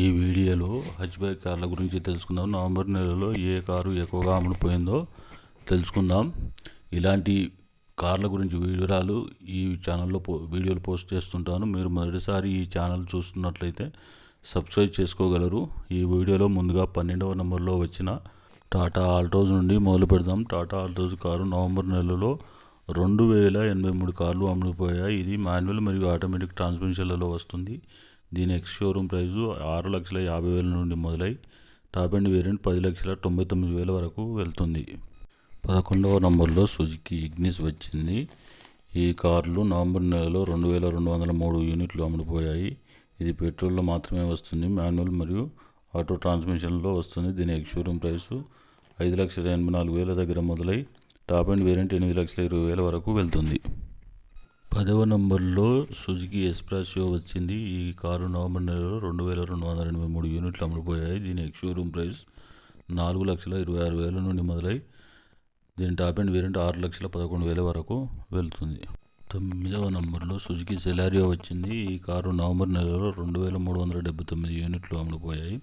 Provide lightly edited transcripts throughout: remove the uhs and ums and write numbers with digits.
ఈ వీడియోలో హచ్బ్యాక్ కార్ల గురించి తెలుసుకుందాం. నవంబర్ నెలలో ఏ కారు ఎక్కువగా అమ్ముడుపోయిందో తెలుసుకుందాం. ఇలాంటి కార్ల గురించి వివరాలు ఈ ఛానల్లో వీడియోలు పోస్ట్ చేస్తుంటాను. మీరు మొదటిసారి ఈ ఛానల్ చూస్తున్నట్లయితే సబ్స్క్రైబ్ చేసుకోగలరు. ఈ వీడియోలో ముందుగా 12వ నెంబర్లో వచ్చిన టాటా ఆల్టోస్ నుండి మొదలు పెడదాం. టాటా ఆల్టోస్ కారు నవంబర్ నెలలో 2083 కార్లు అమ్ముడుపోయాయి. ఇది మాన్యువల్ మరియు ఆటోమేటిక్ ట్రాన్స్మిషన్లలో వస్తుంది. దీని ఎక్స్ షోరూమ్ ప్రైజు 6,50,000 నుండి మొదలై టాప్ ఎండ్ వేరియంట్ 10,99,000 వరకు వెళ్తుంది. 11వ నంబర్లో సుజుకి ఇగ్నిస్ వచ్చింది. ఈ కార్లు నవంబర్ నెలలో 2,203 యూనిట్లు అమ్ముడుపోయాయి. ఇది పెట్రోల్లో మాత్రమే వస్తుంది. మాన్యువల్ మరియు ఆటో ట్రాన్స్మిషన్లో వస్తుంది. దీని ఎక్స్ షోరూమ్ ప్రైసు 5,84,000 దగ్గర మొదలై టాప్ ఎండ్ వేరియంట్ 8,20,000 వరకు వెళ్తుంది. 10వ నంబర్లో సుజుకి ఎస్ప్రెస్సో వచ్చింది. ఈ కారు నవంబర్ నెలలో 2,283 యూనిట్లు అమ్ముడుపోయాయి. దీని ఎక్స్ షోరూమ్ ప్రైస్ 4,26,000 నుండి మొదలై దీని టాప్ ఎండ్ వేరియంట్ 6,11,000 వరకు వెళ్తుంది. 9వ నంబర్లో సుజుకి సెలారియో వచ్చింది. ఈ కారు నవంబర్ నెలలో 2,379 యూనిట్లు అమ్ముడుపోయాయి.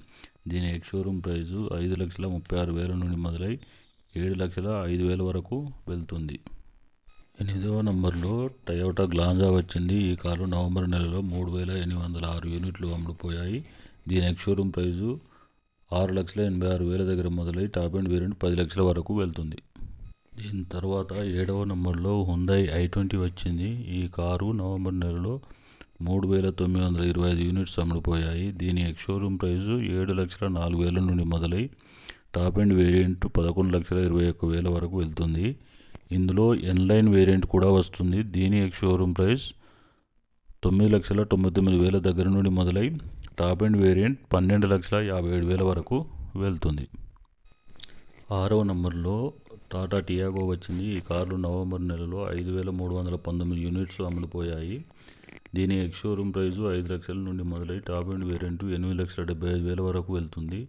దీని ఎక్స్ షోరూమ్ ప్రైజు 5,36,000 నుండి మొదలై 7,05,000 వరకు వెళ్తుంది. 8వ నంబర్లో టయోటా గ్లాంజా వచ్చింది. ఈ కారు నవంబర్ నెలలో 3,806 యూనిట్లు అమ్ముడుపోయాయి. దీని ఎక్స్ షోరూమ్ ప్రైజు 6,86,000 దగ్గర మొదలై టాప్ ఎండ్ వేరియంట్ 10,00,000 వరకు వెళ్తుంది. దీని తర్వాత 7వ నంబర్లో హ్యుందాయ్ i20 వచ్చింది. ఈ కారు నవంబర్ నెలలో 3,925 యూనిట్స్ అమ్ముడుపోయాయి. దీని ఎక్స్ షోరూమ్ ప్రైజు 7,04,000 నుండి మొదలై టాప్ ఎండ్ వేరియంట్ 11,21,000 వరకు వెళ్తుంది. ఇందులో ఎన్లైన్ వేరియంట్ కూడా వస్తుంది. దీని ఎక్స్ షోరూమ్ ప్రైస్ 9,99,000 దగ్గర నుండి మొదలై టాప్ ఎండ్ వేరియంట్ 12,57,000 వరకు వెళ్తుంది. 6వ నంబర్లో టాటా టియాగో వచ్చింది. ఈ కార్లు నవంబర్ నెలలో 5,319 యూనిట్స్ అమ్ముడుపోయాయి. దీని ఎక్స్ షోరూమ్ ప్రైజు 5,00,000 నుండి మొదలై టాప్ ఎండ్ వేరియంట్ 8,75,000 వరకు వెళ్తుంది.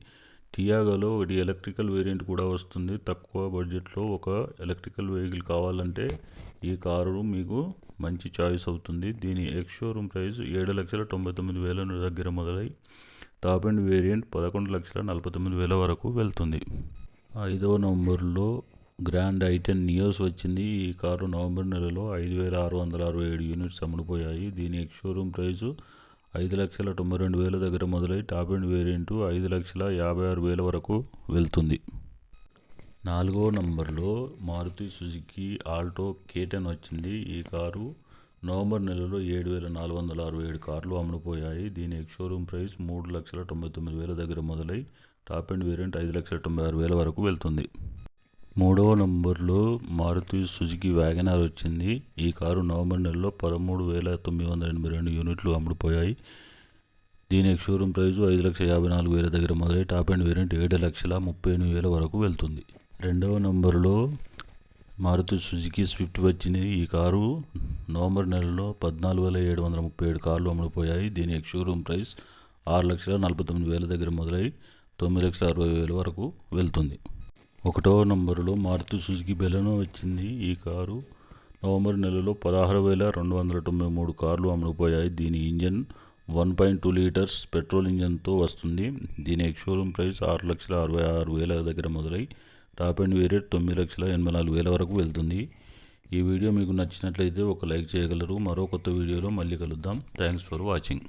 టియాగోలో ఒకటి ఎలక్ట్రికల్ వేరియంట్ కూడా వస్తుంది. తక్కువ బడ్జెట్లో ఒక ఎలక్ట్రికల్ వెహికల్ కావాలంటే ఈ కారు మీకు మంచి చాయిస్ అవుతుంది. దీని ఎక్స్ షోరూమ్ ప్రైస్ 7,99,000 దగ్గర మొదలై టాప్ ఎండ్ వేరియంట్ 11,49,000 వరకు వెళ్తుంది. 5వ నంబర్లో గ్రాండ్ i10 నియోస్ వచ్చింది. ఈ కారు నవంబర్ నెలలో 5,667 యూనిట్స్ అమ్ముడుపోయాయి. దీని ఎక్స్ షోరూమ్ ప్రైజు 5,92,000 దగ్గర మొదలై టాప్ ఎండ్ వేరియంట్ 5,56,000 వరకు వెళ్తుంది. 4వ నంబర్లో మారుతి సుజుకి ఆల్టో K10 వచ్చింది. ఈ కారు నవంబర్ నెలలో 7,467 కార్లు అమ్ముడుపోయాయి. దీని ఎక్స్ షోరూమ్ ప్రైస్ 3,99,000 దగ్గర మొదలై టాప్ ఎండ్ వేరియంట్ 5,96,000 వరకు వెళ్తుంది. 3వ నంబర్లో మారుతి సుజుకి వ్యాగనార్ వచ్చింది. ఈ కారు నవంబర్ నెలలో 13,982 యూనిట్లు అమ్ముడుపోయాయి. దీని ఎక్స్ షోరూమ్ ప్రైజు 5,54,000 దగ్గర మొదలై టాప్ ఎండ్ వేరియంట్ 7,38,000 వరకు వెళ్తుంది. 2వ నంబర్లో మారుతి సుజుకి స్విఫ్ట్ వచ్చింది. ఈ కారు నవంబర్ నెలలో 14,737 కార్లు అమ్ముడుపోయాయి. దీని ఎక్స్ షోరూమ్ ప్రైస్ 6,49,000 దగ్గర మొదలై 9,60,000 వరకు వెళ్తుంది. 1వ నంబరులో మారుతి సుజుకి బెలెనో వచ్చింది. ఈ కారు నవంబర్ నెలలో 16,293 కార్లు అమ్ముడుపోయాయి. దీని ఇంజన్ 1.2 లీటర్స్ పెట్రోల్ ఇంజన్తో వస్తుంది. దీని ఎక్స్ షోరూమ్ ప్రైస్ 6,66,000 దగ్గర మొదలై టాప్ ఎండ్ వేరియంట్ 9,84,000 వరకు వెళ్తుంది. ఈ వీడియో మీకు నచ్చినట్లయితే ఒక లైక్ చేయగలరు. మరో కొత్త వీడియోలో మళ్ళీ కలుద్దాం. Thanks for watching.